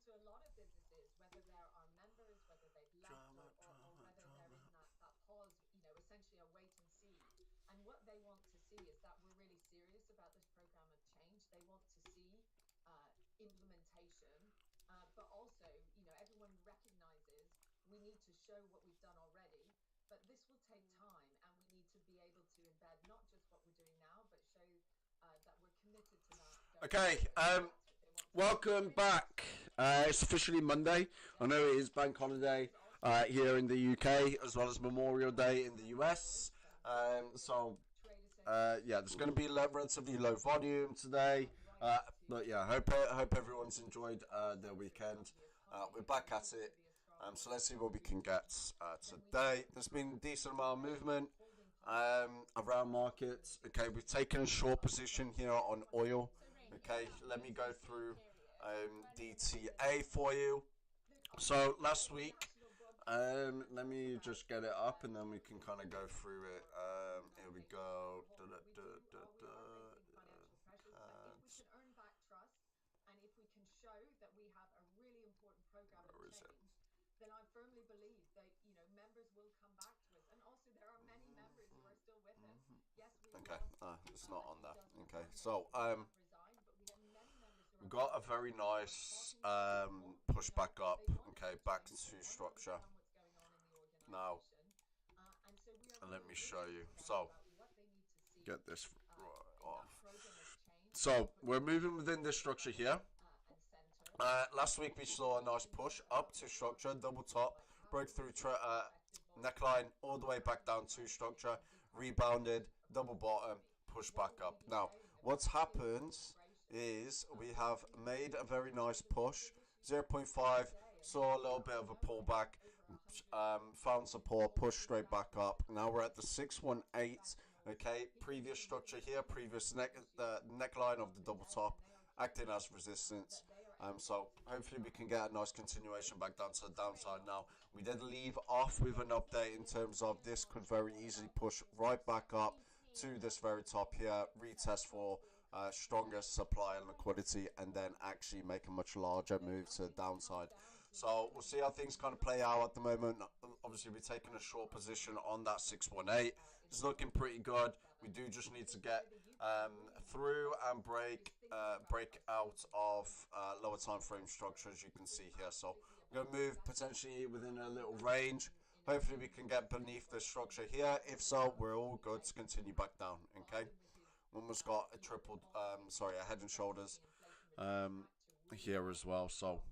so a lot of businesses, whether there are members, whether they've left, or whether they're in that pause, essentially a wait and see. And what they want to see is that we're really serious about this program of change. They want to see implementation, but also, everyone recognizes we need to show what we've done already. But this will take time, and we need to be able to embed not just what we're doing now, but show that we're committed to that going Okay, forward. So that's what they want to see. welcome back. It's officially Monday. I know it is bank holiday here in the UK, as well as Memorial Day in the US. Yeah, there's going to be relatively low volume today. But yeah, hope everyone's enjoyed their weekend. We're back at it. So let's see what we can get today. There's been a decent amount of movement around markets. Okay, we've taken a short position here on oil. Okay, let me go through DTA for you. So last week, let me just get it up and then we can kind of go through it. Here we go. And if we can show that we have a really important program of change, then I firmly believe that members will come back to us. And also, there are many members who are still with us. Yes, we Okay, it's not on that. Okay, so resigned, but we have many members who we've are got a very nice push back up. Okay, back to structure. what's going on in the Now, organization. And so we are let me really show you. listening to them So, about what they need to see get this in right that off. program of change. So, we're moving within this structure here. And center. Last week we saw a nice push up to structure, double top, broke through neckline all the way back down to structure, rebounded, double bottom, push back up. Now, what's happened is we have made a very nice push, 0.5, saw a little bit of a pullback, found support, pushed straight back up. Now we're at the 618, okay, previous structure here, previous neckline of the double top, acting as resistance. So hopefully we can get a nice continuation back down to the downside. Now we did leave off with an update in terms of this could very easily push right back up to this very top here, retest for stronger supply and liquidity, and then actually make a much larger move to the downside. So we'll see how things kind of play out at the moment. Obviously, we're taking a short position on that 618. It's looking pretty good. We do just need to get through and break out of lower time frame structure, as you can see here. So we're going to move potentially within a little range. Hopefully, we can get beneath this structure here. If so, we're all good to continue back down. Okay. We almost got a head and shoulders here as well. So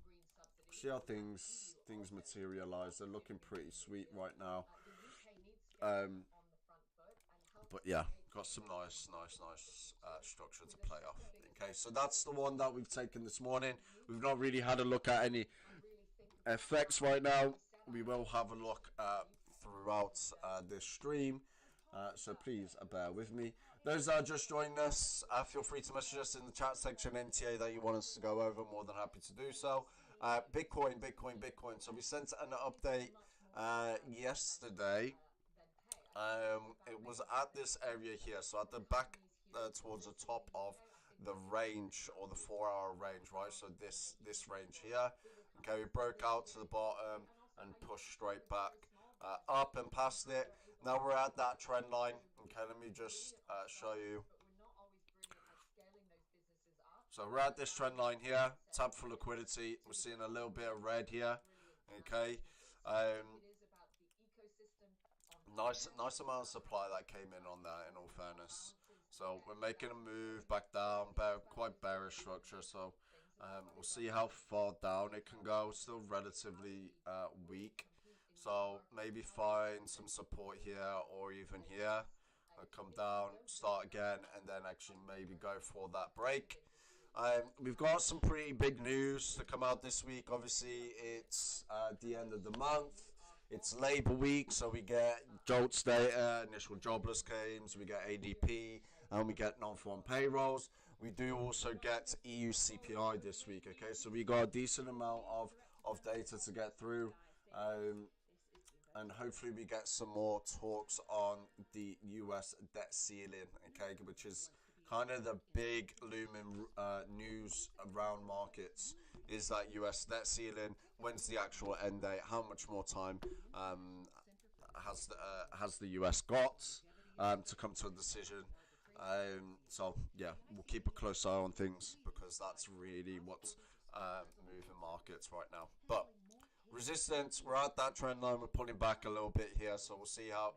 see how things materialize. They're looking pretty sweet right now. But yeah, got some nice structure to play off. Okay, so that's the one that we've taken this morning. We've not really had a look at any effects right now. We will have a look throughout this stream. So please bear with me. Those that are just joining us, feel free to message us in the chat section NTA that you want us to go over. More than happy to do so. Bitcoin. So we sent an update yesterday. It was at this area here, so at the back towards the top of the range, or the 4-hour range, right? So this range here. Okay, we broke out to the bottom and pushed straight back up and past it. Now we're at that trend line. Okay, let me just show you. So we're at this trend line here, tap for liquidity. We're seeing a little bit of red here. Okay, nice amount of supply that came in on that, in all fairness. So we're making a move back down, quite bearish structure. So we'll see how far down it can go. Still relatively weak. So maybe find some support here or even here. Come down, start again, and then actually maybe go for that break. We've got some pretty big news to come out this week. Obviously, it's the end of the month. It's Labour Week, so we get JOLTS data, initial jobless claims, we get ADP, and we get non-farm payrolls. We do also get EU CPI this week, okay? So we got a decent amount of data to get through, and hopefully we get some more talks on the US debt ceiling, okay, which is kind of the big looming news around markets is that US debt ceiling? When's the actual end date? How much more time has the US got to come to a decision? So yeah, we'll keep a close eye on things because that's really what's moving markets right now. But resistance, we're at that trend line. We're pulling back a little bit here, so we'll see how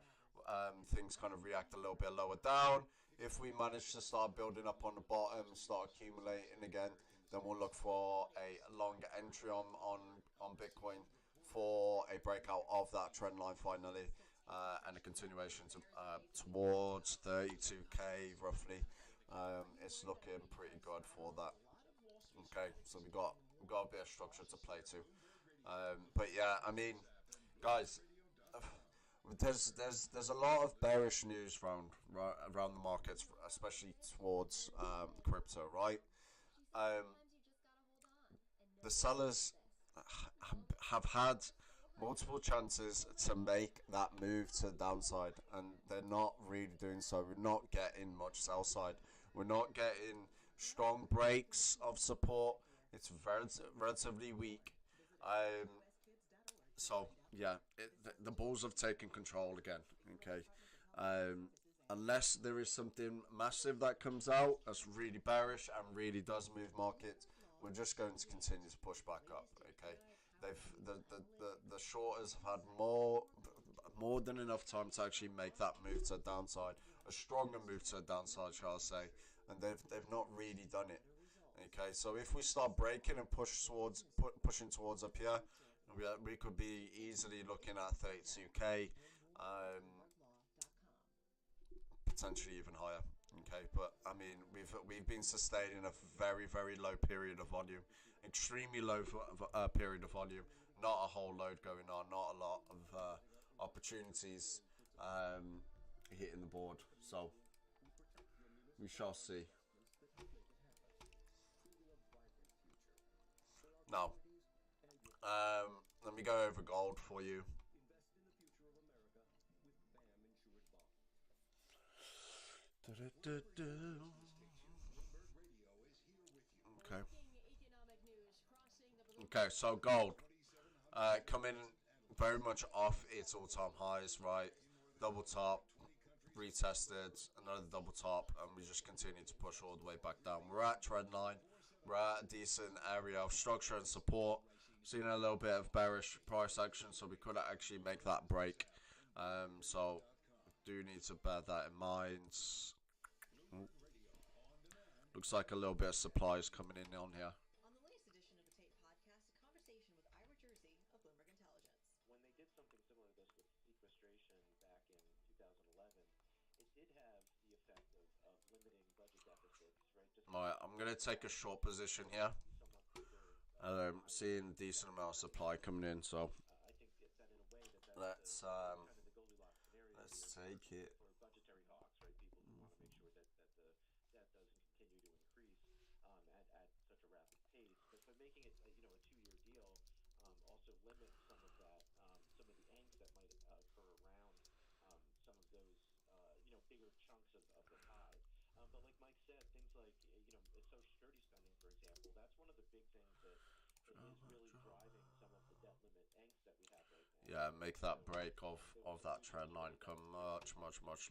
things kind of react a little bit lower down. If we manage to start building up on the bottom, start accumulating again, then we'll look for a long entry on Bitcoin for a breakout of that trend line finally, and a continuation towards 32k roughly. It's looking pretty good for that. Okay, so we got a bit of structure to play to. But yeah, I mean, guys, there's a lot of bearish news around the markets, especially towards crypto, right? Um, the sellers have had multiple chances to make that move to the downside, and they're not really doing so. We're not getting much sell side. We're not getting strong breaks of support. It's relatively weak. Um, so yeah, the Bulls have taken control again. Okay, um, unless there is something massive that comes out that's really bearish and really does move markets, we're just going to continue to push back up. Okay, the shorters have had more than enough time to actually make that move to the downside, a stronger move to the downside, shall I say, and they've not really done it. Okay, so if we start breaking and pushing towards up here, we could be easily looking at 32k, um, potentially even higher. Okay, but I mean we've been sustaining a very low period of volume, extremely low period of volume, not a whole load going on, not a lot of opportunities hitting the board. So we shall see. Now, let me go over gold for you. Okay. Okay, so gold coming very much off its all-time highs, right? Double top, retested, another double top, and we just continue to push all the way back down. We're at trend line. We're at a decent area of structure and support. Seeing a little bit of bearish price action, so we could actually make that break. So do need to bear that in mind. Looks like a little bit of supply is coming in on here. On the latest edition of the Tape Podcast, a conversation with Ira Jersey of Bloomberg Intelligence. When they did something similar to this with sequestration back in 2011, it did have the effect of limiting budget deficits, right? Just Alright, I'm going to take a short position here. somewhat preserve. Seeing a decent amount of supply coming in, so I think it's that in a way that let's kind of the Goldilocks scenario take it. for budgetary hawks, right? People who want to make sure that the debt doesn't continue to increase at such a rapid pace. But making it a 2-year deal also limits some of that, some of the angst that might occur around some of those bigger chunks of the pie. But like Mike said, things like Social Security spending, for example, that's one of the big things that is really driving some of the debt limit angst that we have right now. Yeah, make that break of that trend line come much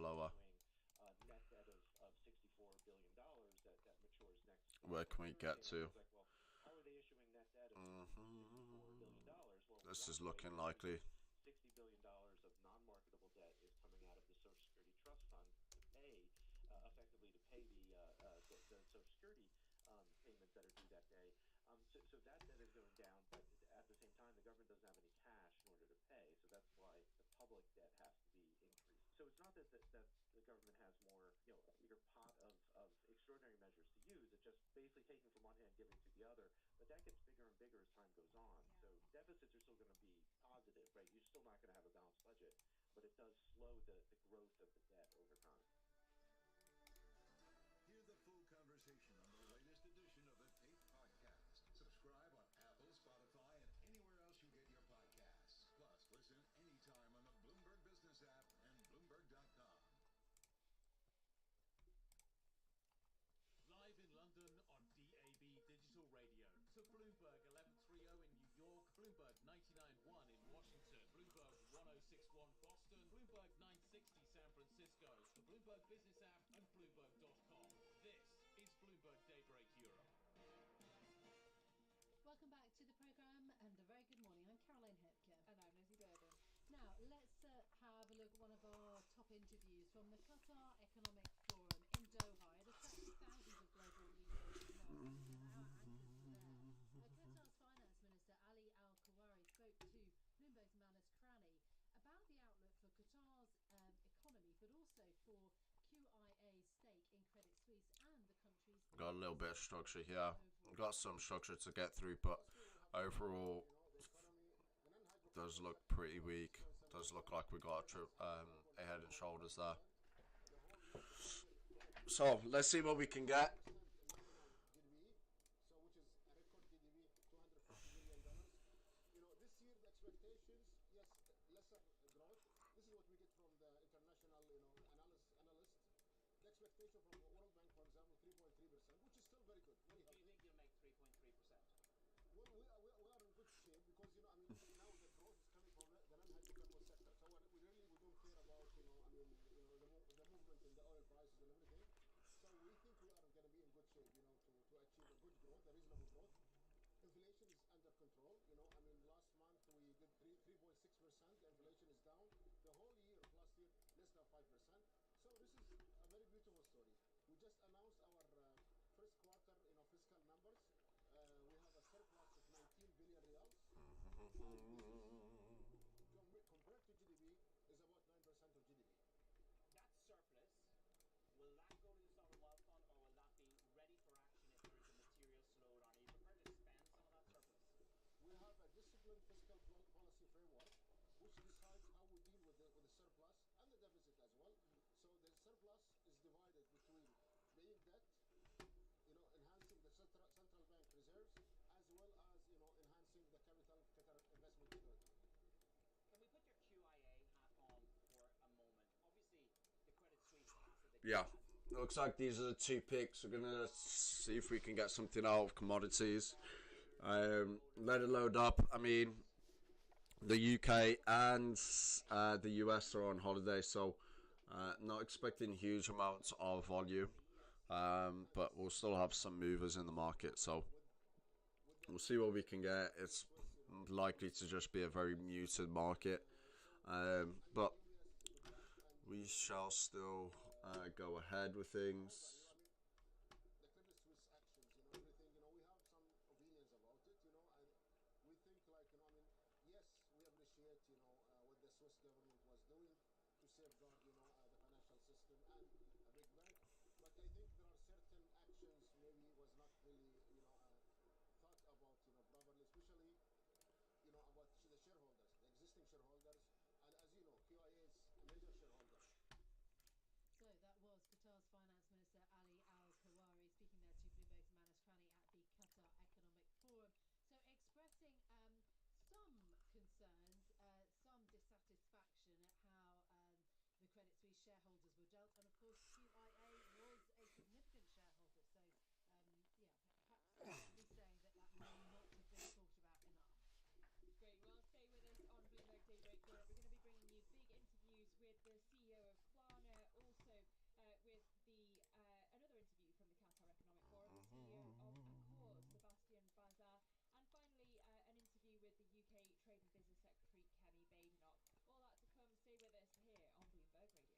lower. Net debt of $64 billion that matures next. Where can we get to? Like, well, how are they issuing net debt of $64 billion? Well, This is looking likely. $60 billion of non-marketable debt is coming out of the Social Security Trust Fund to pay, effectively to pay the Social Security payments that are due that day. So that debt is going down, but at the same time, the government doesn't have any cash in order to pay. So that's why the public debt has to be increased. So it's not that the government has more, a bigger pot of extraordinary measures to use. It's just basically taking from one hand, giving to the other. But that gets bigger and bigger as time goes on. So deficits are still going to be positive, right? You're still not going to have a balanced budget, but it does slow the growth of the debt over time. Hear the full conversation on the latest edition of the Tape Podcast. Subscribe on Apple, Spotify, and anywhere else you get your podcasts. Plus, listen anytime on the Bloomberg Business app and Bloomberg.com. Live in London on DAB Digital Radio. The Bloomberg Bloomberg 99.1 in Washington, Bloomberg 106.1 Boston, Bloomberg 960 San Francisco, the Bloomberg Business app, and Bloomberg.com. This is Bloomberg Daybreak Europe. Welcome back to the programme and a very good morning. I'm Caroline Hepker. And I'm Lizzie Burden. Now, let's have a look at one of our top interviews from the Qatar Economic Forum in Doha. It attracted thousands of global leaders. Our anchors were there. Qatar's Finance Minister Ali Al-Kawari spoke to Bloomberg's Manus Cranney about the outlook for Qatar's economy, but also for QIA's stake in Credit Suisse and the country's... Got a little bit of structure here. Got some structure to get through, but overall, does look pretty weak. Does look like we got a head and shoulders there. So let's see what we can get. Expectation from the World Bank, for example, 3.3%, which is still very good. Very healthy. Do you think you'll make 3.3%? Well, we are in good shape because, now the growth is coming from the non-hydrocarbon sector. So we don't care about, the movement in the oil prices and everything. So we think we are going to be in good shape, to achieve a good growth, a reasonable growth. Inflation is under control. Last month we did 3.6%. Inflation is down. The whole year, last year, less than 5%. So this is a very beautiful story. We just announced our first quarter, fiscal numbers. We have a surplus of 19 billion riyals. Compared to GDP, is about 9% of GDP. That surplus, will that go to the sovereign wealth fund, or will that be ready for action if there is a material slowdown? Are you prepared to spend some of that surplus? We have a disciplined fiscal policy framework, which decides how we deal with the surplus and the deficit as well. So the surplus is divided between paying debt, enhancing the central bank reserves, as well as, enhancing the capital Qatar investment authority. Can we put your QIA hat on for a moment? Obviously, the Credit Suisse asset that Yeah, looks like these are the two picks. We're gonna see if we can get something out of commodities. Let it load up. The UK and the US are on holiday, so not expecting huge amounts of volume, but we'll still have some movers in the market, so we'll see what we can get. It's likely to just be a very muted market, but we shall still go ahead with things. The Credit Suisse actions, everything, we have some opinions about it, and we think yes, we appreciate, what the Swiss government was doing to safeguard, the financial system and a big bank. But I think there are certain actions maybe was not really, thought about, properly, especially, about the shareholders, the existing shareholders. And as you know, QIA is a major shareholder. So that was Qatar's Finance Minister Ali Al-Kawari speaking there to Bloomberg's Manus Cranney at the Qatar Economic Forum. So expressing some concerns, some dissatisfaction at how the Credit Suisse shareholders were dealt. And of course, QIA was a significant shareholder. So, perhaps saying that may not have been thought about enough. Great. Well, stay with us on Bloomberg Daybreak Europe. We're going to be bringing you big interviews with the CEO of Klarna, also with the another interview from the Qatar Economic Forum, the CEO of Accor, Sebastian Bazar, and finally an interview with the UK Trade and Business Secretary Kenny Badenoch. All that to come. Stay with us here on Bloomberg Radio.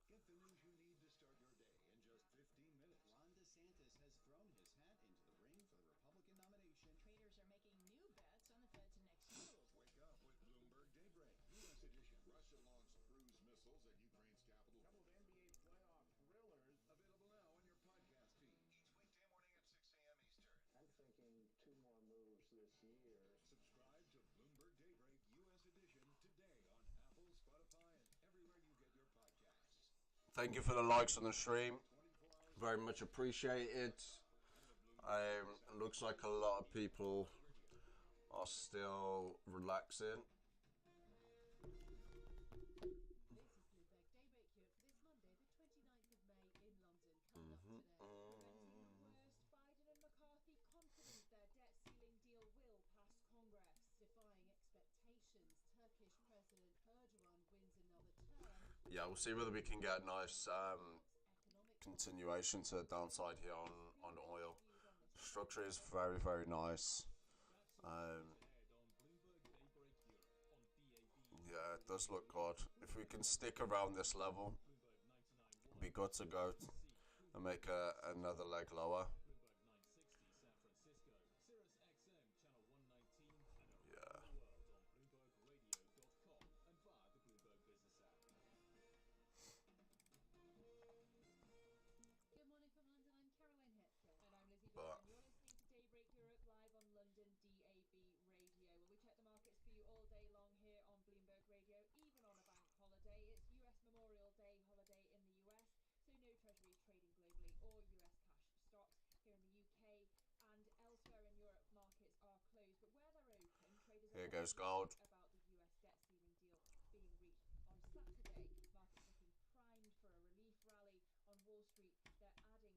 Get the news you need to start your day in just 15 minutes. Ron DeSantis has thrown his hat into the ring for the Republican nomination. Traders are making new bets on the Fed's next move. Wake up with Bloomberg Daybreak, U.S. edition. Russia launched cruise missiles at Ukraine's capital. Couple of NBA playoff thrillers. Available now on your podcast feed. Each weekday morning at 6 a.m. Eastern. I'm thinking 2 more moves this year. Subscribe to Bloomberg Daybreak, U.S. edition, today on Apple, Spotify, and everywhere you get your podcasts. Thank you for the likes on the stream. Very much appreciated. It looks like a lot of people are still relaxing. This is Bloomberg Daybreak Europe for this Monday, the 29th of May in London. yeah, we'll see whether we can get a nice continuation to the downside here on oil. Structure is very, very nice. Yeah, it does look good. If we can stick around this level, be good to go and make another leg lower. Yeah. Good morning from London. I'm Caroline Hetfield. And I'm Lizzie But Bowman. You're listening to Daybreak Europe live on London DAB Radio. Well, we check the markets for you all day long here on Bloomberg Radio, even on a bank holiday. It's US Memorial Day holiday in the US, so no treasuries trading globally or US cash stocks. Here in the UK and elsewhere in Europe, markets are closed. But where they're open, traders are here optimistic goes gold. about the US debt ceiling deal being reached on Saturday. Markets looking primed for a relief rally on Wall Street. They're adding to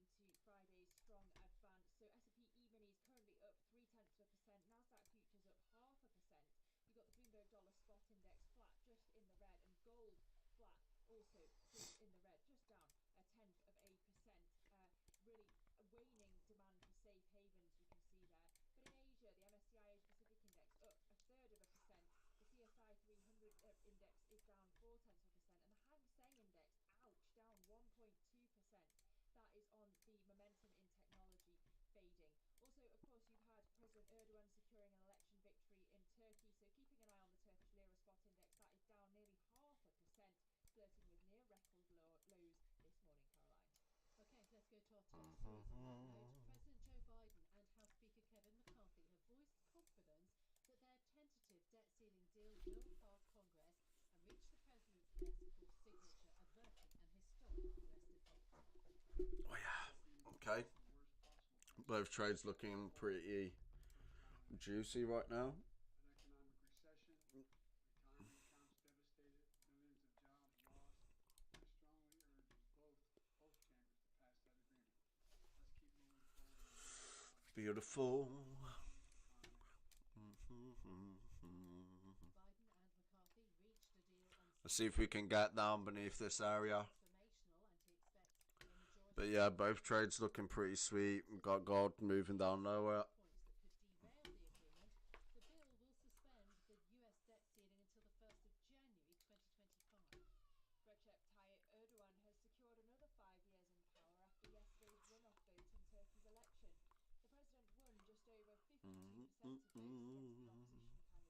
Friday's strong advance. So S&P E-mini is currently up 0.3%. Nasdaq futures up 0.5%. You've got the Bloomberg Dollar Spot Index flat, just in the red, and gold flat, also just in the red, just down 0.1%. Really waning demand for safe havens, we can see there. But in Asia, the MSCI Asia Pacific Index up 0.33%. The CSI 300 index is down 0.4%, and the Hang Seng Index, ouch, down 1.2%. That is on the momentum in technology fading. Also, of course, you've had President Erdogan securing an election victory in Turkey, so keeping an eye on the Turkish lira spot index, that is down nearly 0.5%, flirting with near record lows this morning, Caroline. Okay, let's go to our top stories on that note. President Joe Biden and House Speaker Kevin McCarthy have voiced confidence that their tentative debt ceiling deal will pass Congress and reach the president's desk for signature, averting an historic US default. Oh yeah. Okay. Both trades looking pretty juicy right now. An economic recession, retirement accounts devastated, millions of jobs lost. I strongly urge both chambers to pass that agreement. Let's keep moving forward. Beautiful. Biden and McCarthy reached a deal on Let's see if we can get down beneath this area. transformational, and he expects a majority. But yeah, both trades looking pretty sweet. We've got gold moving down lower. Points that could derail the agreement. The bill will suspend the US debt ceiling until the 1st of January 2025. Recep Tayyip Erdogan has secured another 5 years in power after yesterday's runoff vote in Turkey's election. The president won just over 52% of votes against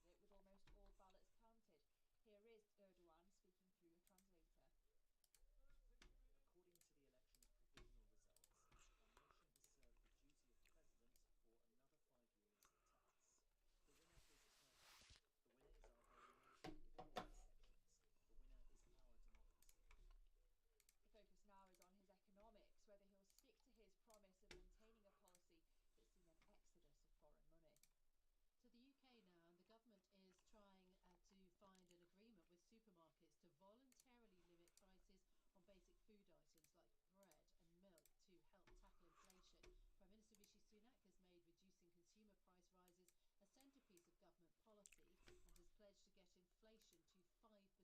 the opposition candidate, with almost all ballots counted. Here is Erdogan speaking through a translator. According to the election's provisional results, our nation has served the duty of president for another 5 years to us. The winner is Turkey. The winner is our very nation, without exceptions. The winner is our democracy. The focus now is on his economics, whether he'll stick to his promise of maintaining a policy that's seen an exodus of foreign money. To the UK now, and the government is trying to find an agreement with supermarkets to voluntarily limit prices on basic food items like bread and milk to help tackle inflation. Prime Minister Rishi Sunak has made reducing consumer price rises a centrepiece of government policy and has pledged to get inflation to 5% by the end of the year. The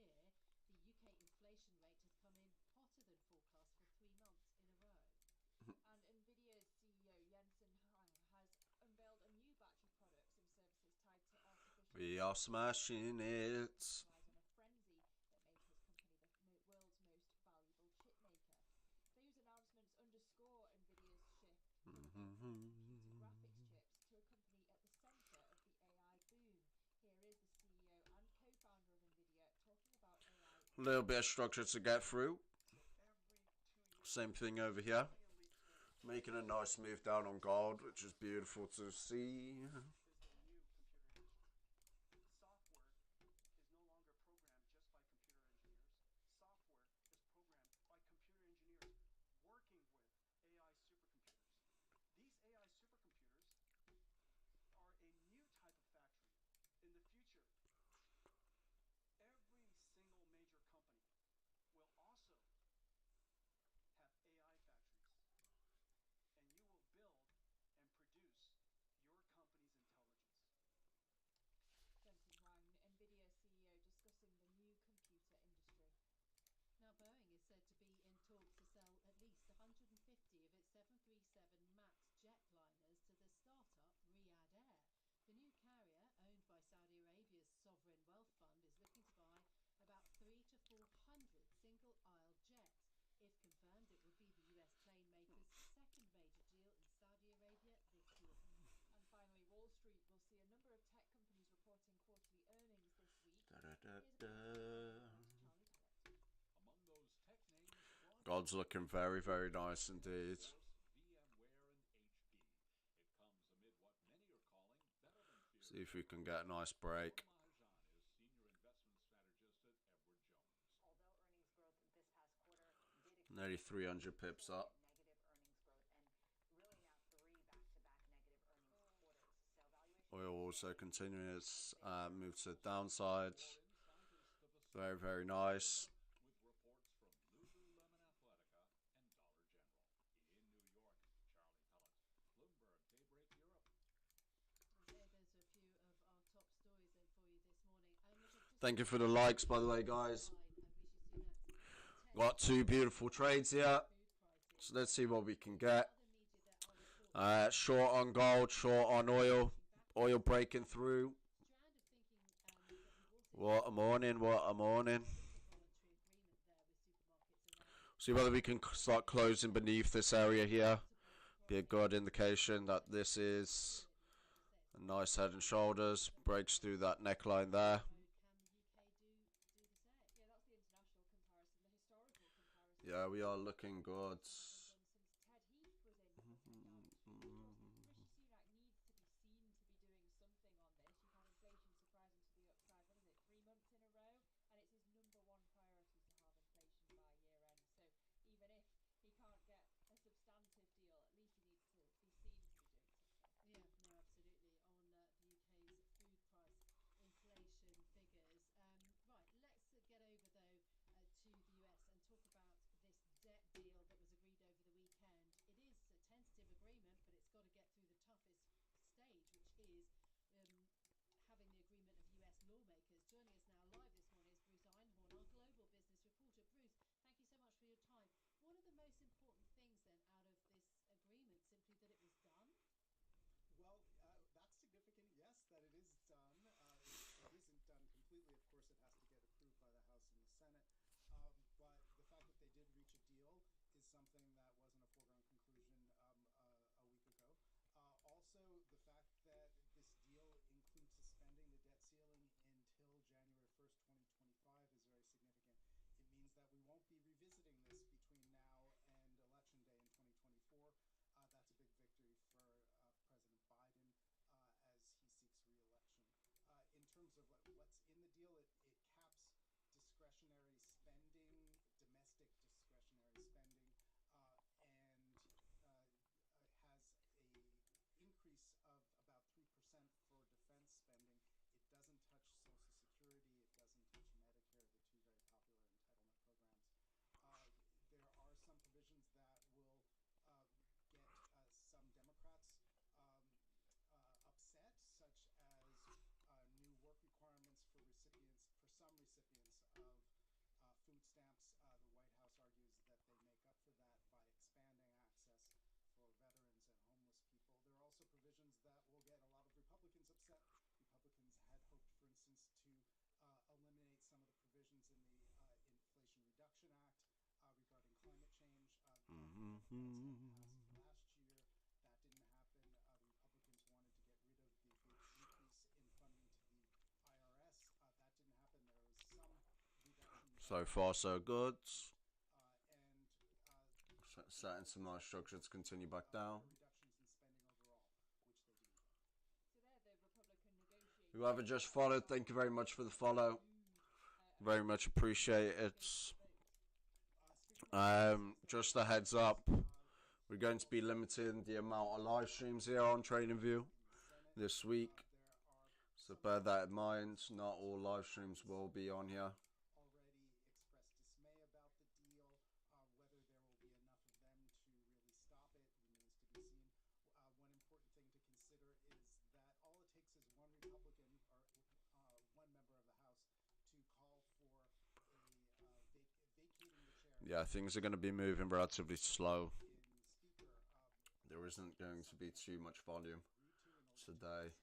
UK inflation rate has come in hotter than forecast for 3 months in a row. And Nvidia's CEO Jensen Huang has unveiled a new batch of products and services tied to artificial We are smashing it. capitalize on a frenzy that made his company the world's most valuable chip maker. These announcements underscore Nvidia's shift from computer graphics chips to a company at the center of the AI boom. Here is the CEO and co-founder of Nvidia talking about AI. A little bit of structure to get through. Same thing over here. Making a nice move down on gold, which is beautiful to see. Is the new computer industry. Software is no longer programmed just by computer engineers. Software is programmed by computer engineers working with AI supercomputers. These AI supercomputers are a new type of factory. In the future, every single major company will also have AI factories. And you will build and produce your company's intelligence. Among those tech names, God's looking very, very nice indeed. VMware, and HP. It comes amid what many are calling better than feared. See if we can get a nice break. Mahajan is senior investment strategist at Edward Jones. Although earnings growth this past quarter did Nearly 300 pips up. negative earnings growth, and really now 3 back-to-back negative earnings quarters. So valuation Oil also continuing its move to the downside. Very, very nice. With reports from Lululemon Athletica and Dollar General. In New York, Charlie Pellet, Bloomberg Daybreak Europe. Okay, those are a few of our top stories then for you this morning. Thank you for the likes, by the way, guys. Got 2 beautiful trades here. So let's see what we can get. Short on gold, short on oil. Oil breaking through. What a morning, what a morning. See whether we can start closing beneath this area here. Be a good indication that this is a nice head and shoulders. Breaks through that neckline there. Yeah, we are looking good. Get over though to the US and talk about this debt deal that was agreed over the weekend. It is a tentative agreement, but it's got to get through the toughest stage, which is having the agreement of US lawmakers. Joining us now live this morning is Bruce Einhorn, our global business reporter. Bruce, thank you so much for your time. What are the most important things then out of this agreement? Simply that it was done? Well, that's significant, yes, that it is done. It isn't done completely. Of course, it has to get approved by the House and the Senate. But the fact that they did reach a deal is something that wasn't a foregone conclusion a week ago. Also, the fact that this deal includes suspending the debt ceiling until January 1st, 2025 is very significant. It means that we won't be revisiting this between now and Election Day in 2024. That's a big victory for President Biden as he seeks re-election. In terms of what's in the deal, it caps discretionary spending, domestic discretionary spending, and has a increase of about 3% for defense spending. It doesn't touch Social Security. It doesn't touch Medicare, the 2 very popular entitlement programs. There are some provisions that will get some Democrats upset, such as new work requirements for some recipients of food stamps. The White House argues that they make up for that by expanding access for veterans and homeless people. There are also provisions that will get a lot of Republicans upset. Republicans had hoped, for instance, to eliminate some of the provisions in the Inflation Reduction Act regarding climate change. Democrats had passed last year. That didn't happen. The Republicans wanted to get rid of the big increase in funding to the IRS. That didn't happen. There was some reduction. So far, so good. Setting some nice structure to continue back down. Reductions in spending overall, which they didn't get. So there, the Republican negotiators. Whoever just followed, thank you very much for the follow. Very much appreciate it. Just a heads up, we're going to be limiting the amount of live streams here on TradingView this week. So bear that in mind. Not all live streams will be on here. Already expressed dismay about the deal. Whether there will be enough of them to really stop it remains to be seen. One important thing to consider is that all it takes is one Republican or one member of the House to call for vacating the chair. Yeah, things are going to be moving relatively slow. There isn't going to be too much volume today.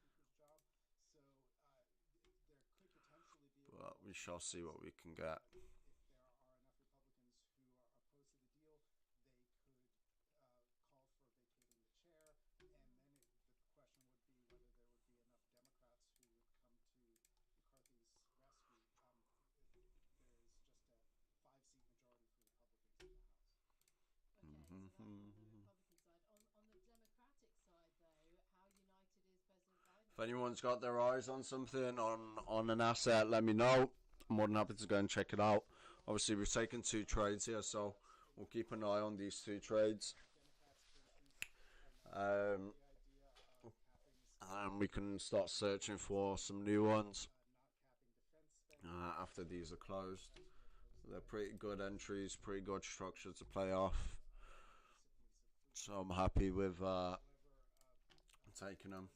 But we shall see what we can get. If there are enough Republicans who are opposed to the deal, they could call for vacating the chair, and then the question would be whether there would be enough Democrats who would come to McCarthy's rescue. that on the Republican side. On the Democratic side, though, how united is President Biden? If anyone's got their eyes on something, on an asset, let me know. I'm more than happy to go and check it out. Obviously, we've taken 2 trades here, so we'll keep an eye on these 2 trades. And we can start searching for some new ones after these are closed. They're pretty good entries, pretty good structure to play off. So I'm happy with taking them.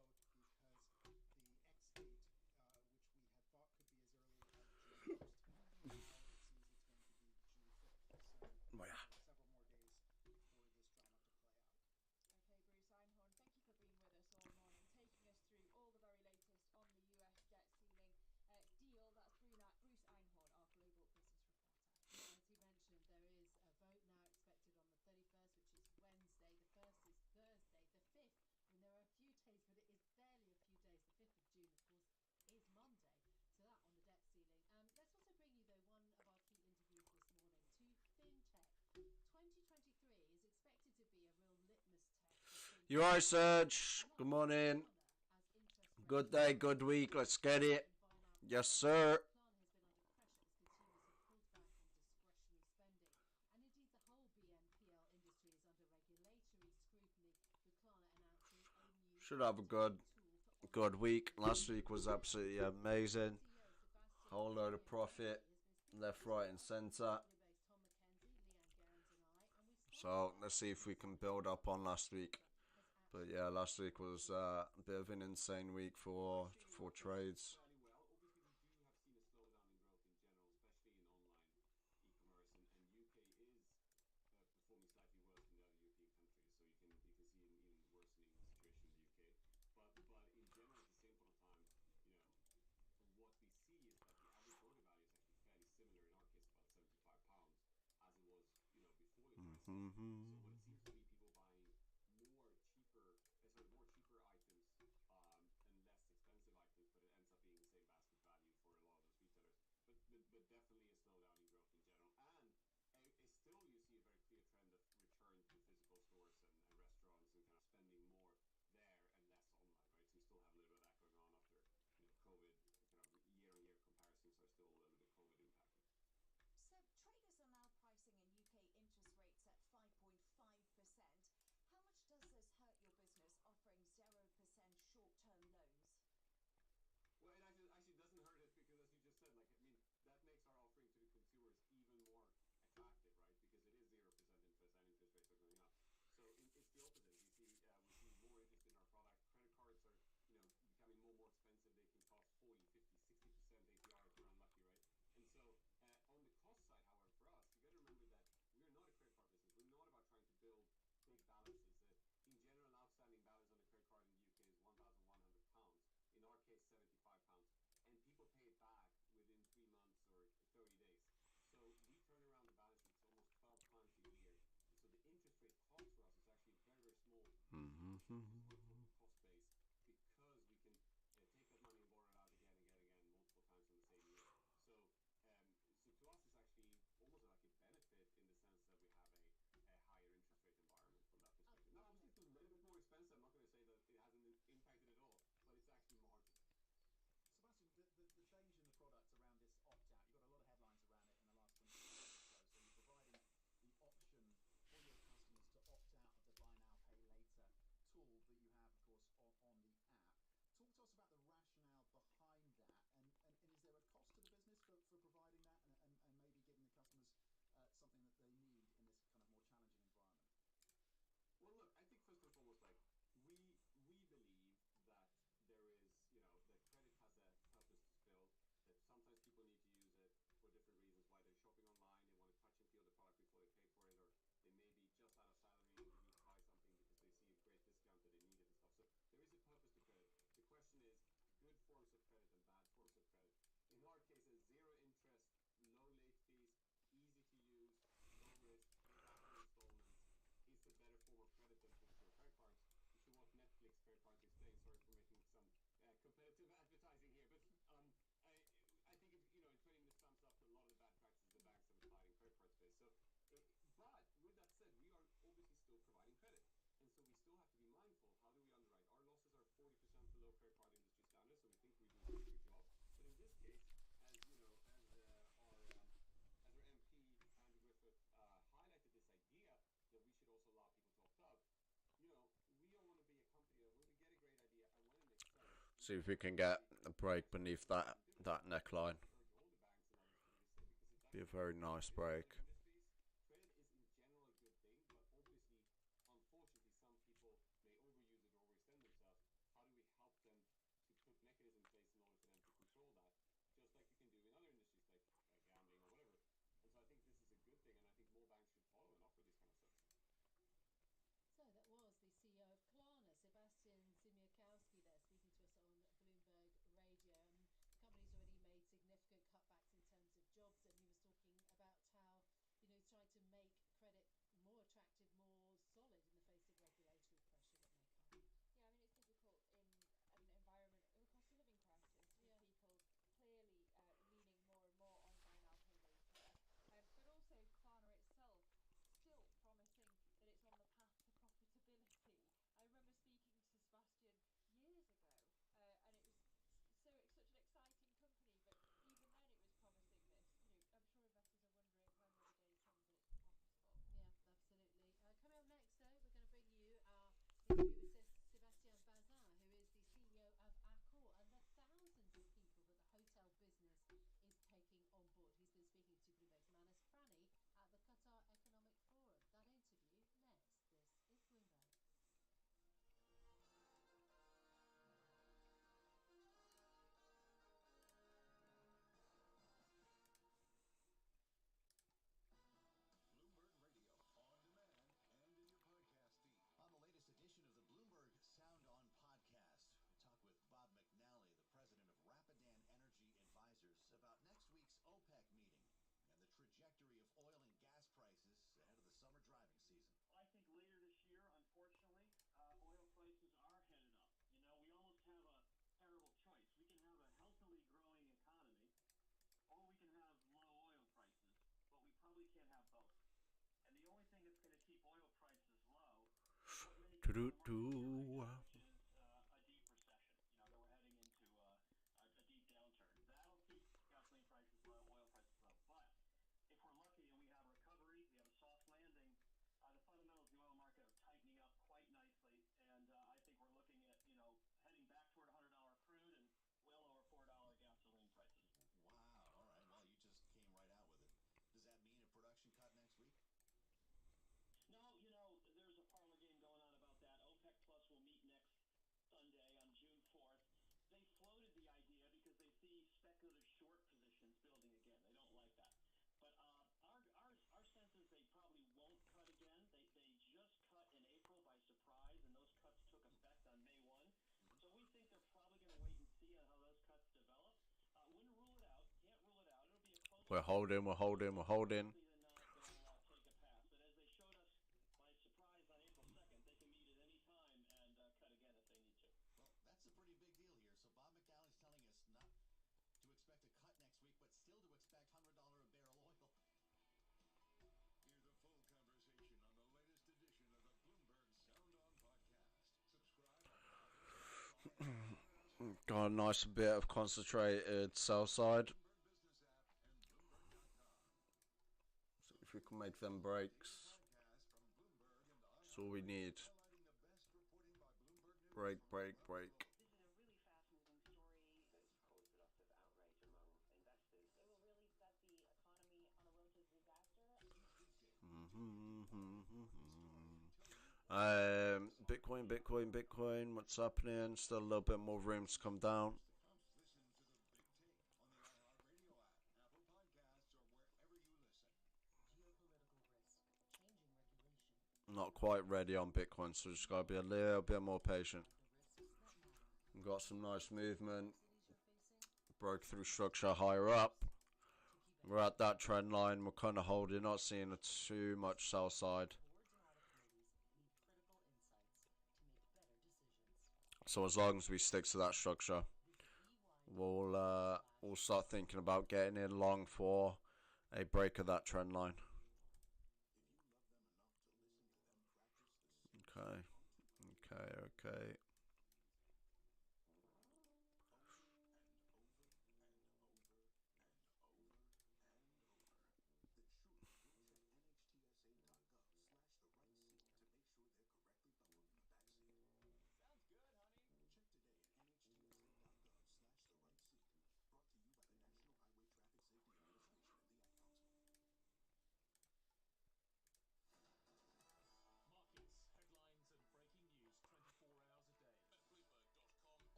Deal. That's Bruce Einhorn, our global business reporter. As you mentioned, there is a vote now expected on the 31st, which is Wednesday. The 1st is Thursday. The 5th, I mean, there are a few days, but it is barely a few days. The 5th of June, of course, is Monday. So that on the debt ceiling. Let's also bring you, though, one of our key interviews this morning to FinTech. 2023 is expected to be a real litmus test. You alright, Serge? Good morning. Good day, good week. Let's get it. Yes, sir. Klarna has been under pressure as consumers have pulled back on discretionary spending. And indeed, the whole BNPL industry is under regulatory scrutiny, with Klarna announcing a new Should have a good week. Last week was absolutely amazing. Whole load of profit, left, right, and centre. So let's see if we can build up on last week. But yeah, last week was a bit of an insane week for trades. Sebastian, the danger in the products around this opt-out, you've got a lot of headlines around it in the last 24 hours or so. So you're providing the option for your customers to opt out of the buy now, pay later tool that you have See if we can get a break beneath that neckline. Be a very nice break. Trade is in general a good thing, but obviously, unfortunately, some people may overuse it or overextend themselves. How do we help them to put mechanisms in place in order for them to control that, just like you can do in other industries like gambling or whatever? And so I think this is a good thing, and I think more banks should follow and offer this kind of stuff. So that was the CEO of Klarna, Sebastian Simiakowski, there speaking to us on Bloomberg Radio. The company's already made significant cutbacks in terms of jobs, and he was talking about how he's trying to make credit more attractive, more solid in the face of regulatory pressure that may come. Yeah, I mean, it's difficult in an environment of a cost of living crisis with people clearly leaning more and more on buy now, pay later. But also Klarna itself still promising that it's on the path to profitability. I remember speaking to Sebastian years ago, and it was such an exciting company, but even then it was promising this. I'm sure investors are wondering when will the day come that it's profitable. Yeah, absolutely. Coming up next, though, we're going to bring you our interview with Sébastien Bazin, who is the CEO of Accor, and the thousands of people that the hotel business is taking on board. He's been speaking to Bloomberg's Manas Prani at the Qatar Economic Forum. That interview next. This is Bloomberg. Bloomberg Radio on demand and in your podcast feed. On the latest edition of the Bloomberg Sound On podcast, we talk with Bob McNally, the president of Rapidan Energy Advisors, about next week's OPEC meeting and the trajectory of oil and gas prices ahead of the summer driving season. I think later this year, unfortunately, oil prices are headed up. We almost have a terrible choice. We can have a healthily growing economy, or we can have low oil prices, but we probably can't have both. And the only thing that's going to keep oil prices low is what many people in the market fear, which is a deep recession. That we're heading into a deep downturn. That'll keep gasoline prices low, oil prices low. But if we're lucky and we have a recovery, we have a soft landing, the fundamentals of the oil market are tightening up quite nicely, and I think we're looking at heading back toward $100 crude and well over $4 gasoline prices. Wow! All right. Well, you just came right out with it. Does that mean a production cut next week? No, there's a parlor game going on about that. OPEC Plus will meet next Sunday on June 4th. They floated the idea because they see speculative short positions building again. They don't like that. But our sense is they probably won't cut again. They just cut in April by surprise, and those cuts took effect on May 1. So we think they're probably going to wait and see on how those cuts develop. Wouldn't rule it out. Can't rule it out. It'll be a close. We're holding. Than not, they'll take a pass. But as they showed us by surprise on April 2nd, they can meet at any time and cut again if they need to. Well, that's a pretty big deal here. So Bob McNally's telling us not to expect a cut next week, but still to expect $100 a barrel oil. Hear the full conversation on the latest edition of the Bloomberg Sound On podcast. Subscribe on Apple, Spotify. Got a nice bit of concentrated sell side. So if we can make them breaks, that's all we need. Break, break, break. This is a really fast-moving story. It's caused a lot of outrage among investors. It will really set the economy on a road to disaster. Bitcoin. What's happening? Still a little bit more room to come down. Not quite ready on Bitcoin, so just gotta be a little bit more patient. We've got some nice movement. Broke through structure higher up. We're at that trend line. We're kind of holding, not seeing too much sell side. So as long as we stick to that structure, we'll start thinking about getting in long for a break of that trend line. Okay. Sounds good, honey. Check today at NHTSA.gov.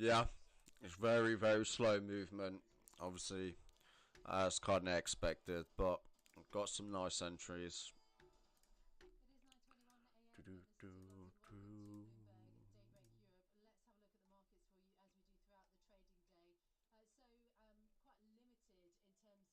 Yeah, it's very, very slow movement. Obviously, as kind of expected, but got some nice entries. It is 9:21 a.m. in the city of London. Welcome to Bloomberg Daybreak Europe.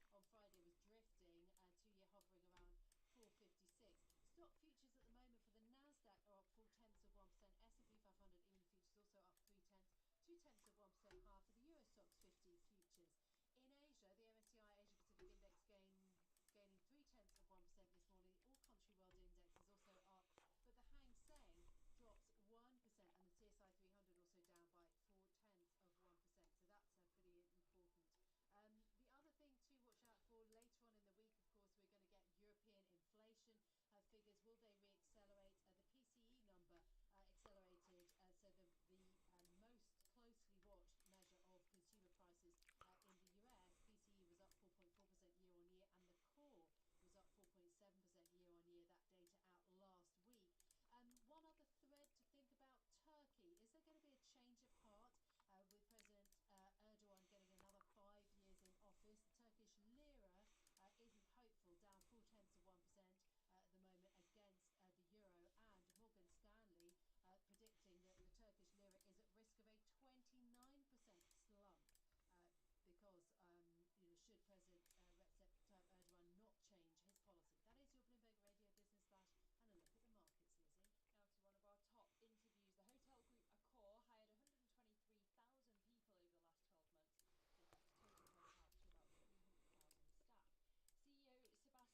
Let's have a look at the markets for you as we do throughout the trading day. Quite limited in terms of market activity, given that UK markets are closed. Some parts of Europe also shut for the bank holiday. LME is shut. US markets closed for Memorial Day, so no treasuries trading globally. No cash stocks. Having said that, we've got a big and important story to discuss: the debt ceiling. The immediate impact seems to be a weaker dollar. So at the moment, the Bloomberg Dollar Spot Index is just a little bit softer. Higher stocks, though, in Asia, we've seen a pickup also in terms of stock futures. And then the expectations of moves in T-bills, so yields expected to come down. The 2-year, though, on Friday was drifting, 2-year hovering around 456. Stock futures at the moment for the Nasdaq are up 0.4%. S&P 500 even futures also up 0.3%, 0.2% higher for the Euro Stocks 50 futures. In Asia, the MSCI Asia Pacific Index gaining 0.3% this morning. All country world index is also up, but the Hang Seng drops 1%, and the TSI 300 also down by 0.4%. So that's pretty important. The other thing to watch out for later on in the week, of course, we're going to get European inflation figures. Will they re-accelerate? The PCE number accelerated, so the most closely watched measure of consumer prices in the US, PCE was up 4.4% year on year, and the core was up 4.7% year on year. That data out last week. One other thread to think about: Turkey. Is there going to be a change of heart with President Erdogan getting another 5 years in office? The Turkish lira isn't hopeful, down 0.4% at the moment against the euro, and Morgan Stanley predicting that the Turkish lira is at risk of a 29% slump. Because should President Recep Tayyip Erdogan not change his policy. That is your Bloomberg Radio Business Flash and a look at the markets, Lizzie. Now to one of our top interviews. The hotel group Accor hired 123,000 people over the last 12 months, taking its total headcount to about 300,000 staff. CEO Sebastian Bazal has told Bloomberg that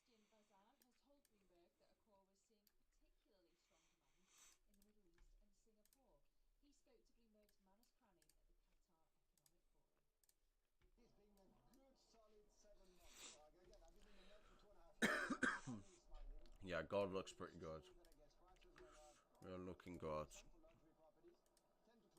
Accor was seeing particularly strong demand in the Middle East and Singapore. He spoke to Bloomberg's Manus Krani at the Qatar Economic Forum. It's been a good solid 7 months. Again, I've been in the net for 2.5 years. So the smiling. Yeah, God looks pretty good. We're looking good. For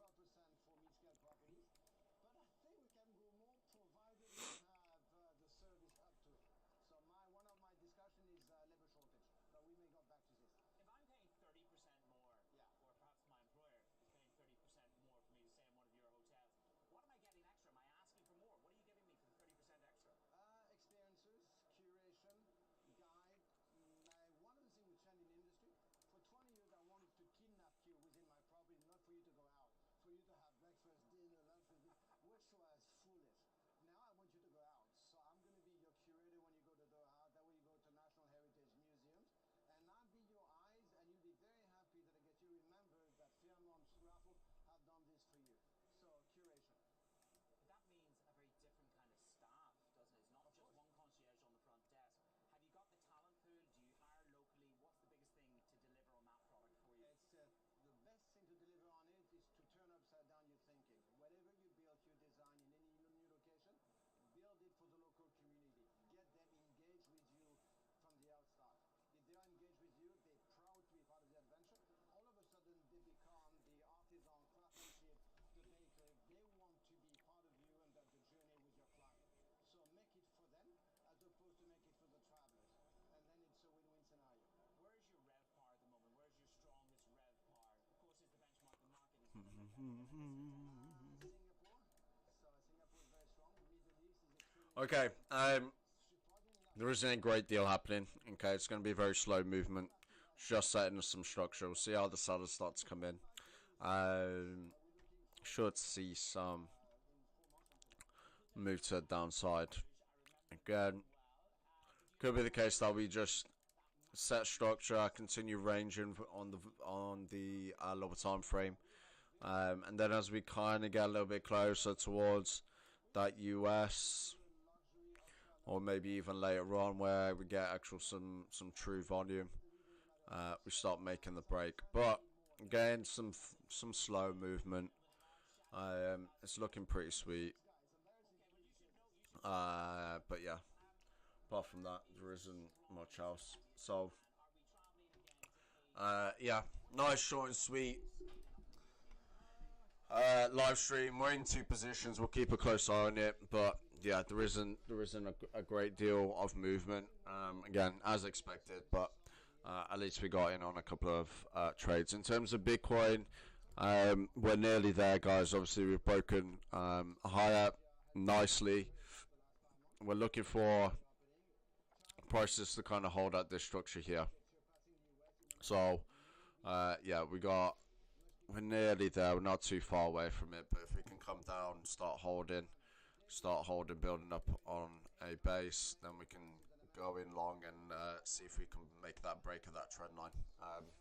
luxury properties, 10 to 12% for mid-scale properties. But I think we can go more provided we have the service up to it. So one of my discussion is labor shortage, but we may go back to this. If I'm paying 30% more, or perhaps my employer is paying 30% more for me to stay in one of your hotels, what am I getting extra? Am I asking for more? What are you giving me for the 30% extra? Experiences, curation, guide. One of the things we change in the industry, for 20 years I wanted to kidnap you within my property, not for you to go out, for you to have breakfast, dinner, lunch, which was foolish. Now I want you to go out, so I'm going to be your curator when you go to Doha. That way you go to National Heritage Museums, and I'll be your eyes, and you'll be very happy that I get you remember that Fairmont Raffle have done this for you. So curation. But that means a very different kind of staff, doesn't it? It's not just one concierge on the front desk. Have you got the talent pool? Do you hire locally? What's the biggest thing to deliver on that product for you? It's the best thing to deliver on it is to turn upside down your thinking. Whatever you build, you design in any new location, build it for the local community. Get them engaged with you from the outstart. If they are engaged with you, they're proud to be part of the adventure. All of a sudden, they become the artisan, craftsmanship, the baker. They want to be part of you and the journey with your client. So make it for them as opposed to make it for the travelers. And then it's a win-win scenario. Where is your RevPAR at the moment? Where is your strongest RevPAR? Of course, is the benchmark the market is Singapore. So Singapore is very strong. Middle East is extremely Okay, there isn't a great deal happening. Okay, it's going to be a very slow movement. Just setting some structure. We'll see how the sellers start to come in. Should see some move to the downside. Again, could be the case that we just set structure, continue ranging on the lower time frame, and then as we kind of get a little bit closer towards that US, or maybe even later on where we get actual some true volume, we start making the break. But again, some slow movement. It's looking pretty sweet. But yeah, apart from that, there isn't much else. So, yeah, nice, short and sweet live stream. We're in two positions. We'll keep a close eye on it, but yeah, there isn't a great deal of movement. Again, as expected, but at least we got in on a couple of trades. In terms of Bitcoin, we're nearly there, guys. Obviously, we've broken higher nicely. We're looking for prices to kind of hold at this structure here. So, yeah, we're nearly there. We're not too far away from it, but if we can come down, start holding, building up on a base, then we can go in long and see if we can make that break of that trend line.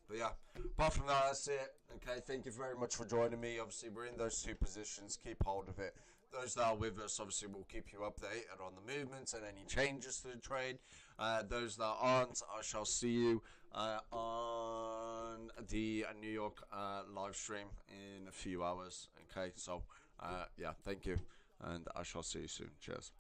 But yeah, apart from that, that's it. Okay, thank you very much for joining me. Obviously, we're in those two positions. Keep hold of it. Those that are with us, obviously, will keep you updated on the movements and any changes to the trade. Those that aren't, I shall see you on the New York live stream in a few hours. Okay, so yeah, thank you, and I shall see you soon. Cheers.